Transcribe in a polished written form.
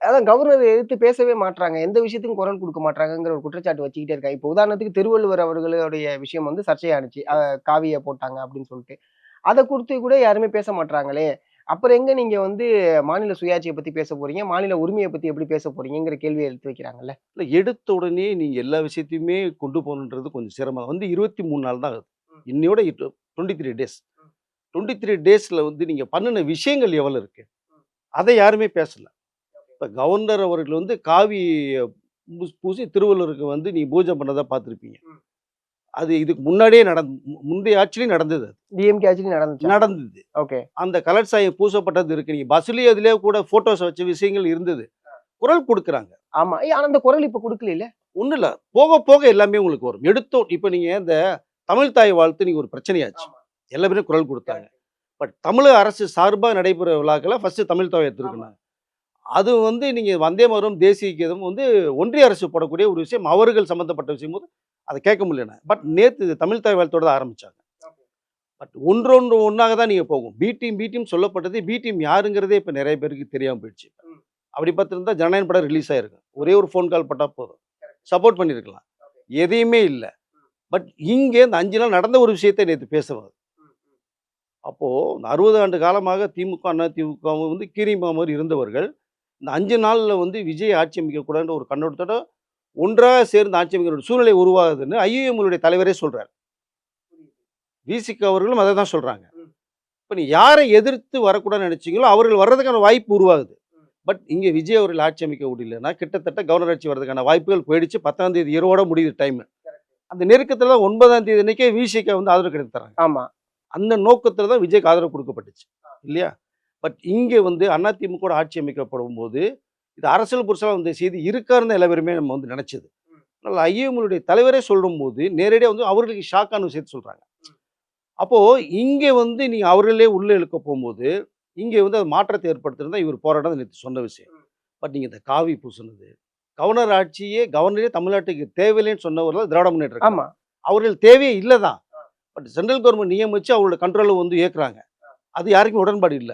அதான் கவர்னர் எதிர்த்து பேசவே மாட்றாங்க. எந்த விஷயத்துக்கும் குரல் குடுக்க மாட்றாங்கங்கிற ஒரு குற்றச்சாட்டு வச்சுக்கிட்டே இருக்காங்க. இப்போ உதாரணத்துக்கு திருவள்ளுவர் அவர்களுடைய விஷயம் வந்து சர்ச்சையானுச்சு. காவிய போட்டாங்க அப்படின்னு சொல்லிட்டு. அத குறித்து கூட யாருமே பேச மாட்றாங்களே! அப்புறம் எங்க நீங்க வந்து மாநில சுயாட்சிய பத்தி பேச போறீங்க? மாநில உரிமைய பத்தி எப்படி பேச போறீங்கங்கிற கேள்விய எடுத்து வைக்கிறாங்கல்ல. இல்ல எடுத்த உடனே நீங்க எல்லா விஷயத்தையுமே கொண்டு போகணுன்றது கொஞ்சம் சிரமம். வந்து 23 நாள் தான் ஆகுது. ம். இன்னையோட 23 டேஸ். ம். 23 டேஸ்ல வந்து நீங்க பண்ணுன விஷயங்கள் எவ்வளோ இருக்கு? ம். அத யாருமே பேசல. ஓகே. இப்ப கவர்னர் அவர்கள் வந்து காவி பூசி திருவள்ளுவருக்கு வந்து நீங்க பூஜை பண்ணதா பார்த்துருப்பீங்க. ம். அது இதுக்கு முன்னாடியே முந்தைய ஆட்சியிலயும் நடந்தது அது. டிஎம்கே ஆட்சிலயும் நடந்துச்சா? நடந்தது. ஓகே. அந்த கலர் சாயம் பூசப்பட்டது இருக்கு. நீங்க பஸ்லயே அதிலயே கூட ஃபோட்டோஸ் வச்ச விஷயங்கள் இருந்தது. குரல் குடுக்குறாங்க. ஆமா. ஆனா அந்த குரல் இப்ப குடுக்கலைல்ல? ஒண்ணும் இல்ல. போக போக எல்லாமே உங்களுக்கு வரும். இப்ப நீங்க இந்த தமிழ் தாய் வாழ்த்து நீங்க ஒரு பிரச்சனையாச்சு. ஆமா. எல்லா பேரும் குரல் குடுத்தாங்க. கரெக்ட். பட் தமிழக அரசு சார்பா நடைபெற விழாக்கள ஃபர்ஸ்ட் தமிழ் தாய் ஆமா. எடுத்திருக்கணும். அது வந்து நீங்க வந்தே மாதரம், தேசிய கீதம் வந்து ஒன்றிய அரசு போடக்கூடிய ஒரு விஷயம். அவர்கள் சம்மந்தப்பட்ட விஷயம்போது அத கேட்க முடியல நான். பட் நேத்து தமிழ் தாய் வாழ்த்தோட தான் ஆரம்பிச்சாங்க. ஓகே. பட் ஒன்றொன்று ஒண்ணாக தான் நீங்க போகும். பி டீம் சொல்லப்பட்டது. பி டீம் யாருங்கிறதே இப்ப நெறைய பேருக்கு தெரியாம போயிடுச்சு. ம். அப்படி பார்த்திருந்தா ஜனநாயகன் படம் ரிலீஸ் ஆயிருக்கும். ஒரே ஒரு ஃபோன் கால் பட்டா போதும். கரெக்ட். சப்போர்ட் பண்ணியிருக்கலாம். ஓகே. எதையுமே இல்ல. ம். பட் இங்க இந்த 5 நாள் நடந்த ஒரு விஷயத்த நேத்து பேசணும். ம். ம். அப்போ இந்த 60 ஆண்டு காலமாக திமுக, அதிமுகவும் வந்து கீரிமா மாரி இருந்தவர்கள், இந்த 5 நாள்ல வந்து விஜய் ஆட்சி அமைக்கக்கூடாதுன்ற ஒரு கண்ணோட்டத்தோட ஒன்றாக சேர்ந்து ஆட்சி அமைக்கிற ஒரு சூழ்நிலை உருவாகுதுன்னு ஐயுஎம்னுடைய தலைவரே சொல்றாரு. புரியுது. விசிக அவர்களும் அத தான் சொல்றாங்க. ம். இப்ப நீ யாரை எதிர்த்து வரக்கூடாதுன்னு நெனைச்சீங்களோ, அவர்கள் வர்றதுக்கான வாய்ப்பு உருவாகுது. ம். பட் இங்க விஜய் அவர்கள் ஆட்சி அமைக்க முடியலன்னா, கிட்டத்தட்ட கவர்னர் ஆட்சி வர்றதுக்கான வாய்ப்புகள் போயிடுச்சு. 10ஆம் தேதி இரவோட முடியுது டைம். கரெக்ட். அந்த நெருக்கத்துல 9ஆம் தேதி அன்னைக்கே விசிக வந்து ஆதரவு கிடைத்து தர்றாங்க. ஆமா. அந்த நோக்கத்துல தான் விஜய்க்கு ஆதரவு குடுக்கப்பட்டுச்சு. இல்லையா? பட் இங்க வந்து அதிமுக ஆட்சி அமைக்கப்படும்போது, இது அரசியல் புருஷனா வந்த செய்தி இருக்காருன்னு தான் எல்லா பேருமே நம்ம வந்து நெனைச்சது. ம். அதனால ஐயுஎம்னுடைய தலைவரே சொல்லும்போது, நேரடியா வந்து அவர்களுக்கு ஷாக்கான விஷயத்த சொல்றாங்க. ம். அப்போ இங்க வந்து நீங்க அவர்களே உள்ள இழுக்க போம்போது, இங்க வந்து அது மாற்றத்தை ஏற்படுத்துறது தான் இவர் போராட்டம் நேத்து சொன்ன விஷயம். ம். பட் நீங்க இந்த காவி பூசுனது, கவர்னரே தமிழ்நாட்டுக்கு தேவையில்லைன்னு சொன்னவர்கள் திராவிட முன்னேற்ற கழகம். ஆமா. அவர்கள் தேவையே இல்ல தான். ஆ. பட் சென்ட்ரல் கவர்ன்மென்ட் நியமிச்சு அவங்களோட கண்ட்ரோல்ல வந்து இயக்குறாங்க. ஆ. அது யாருக்கும் உடன்பாடு இல்ல.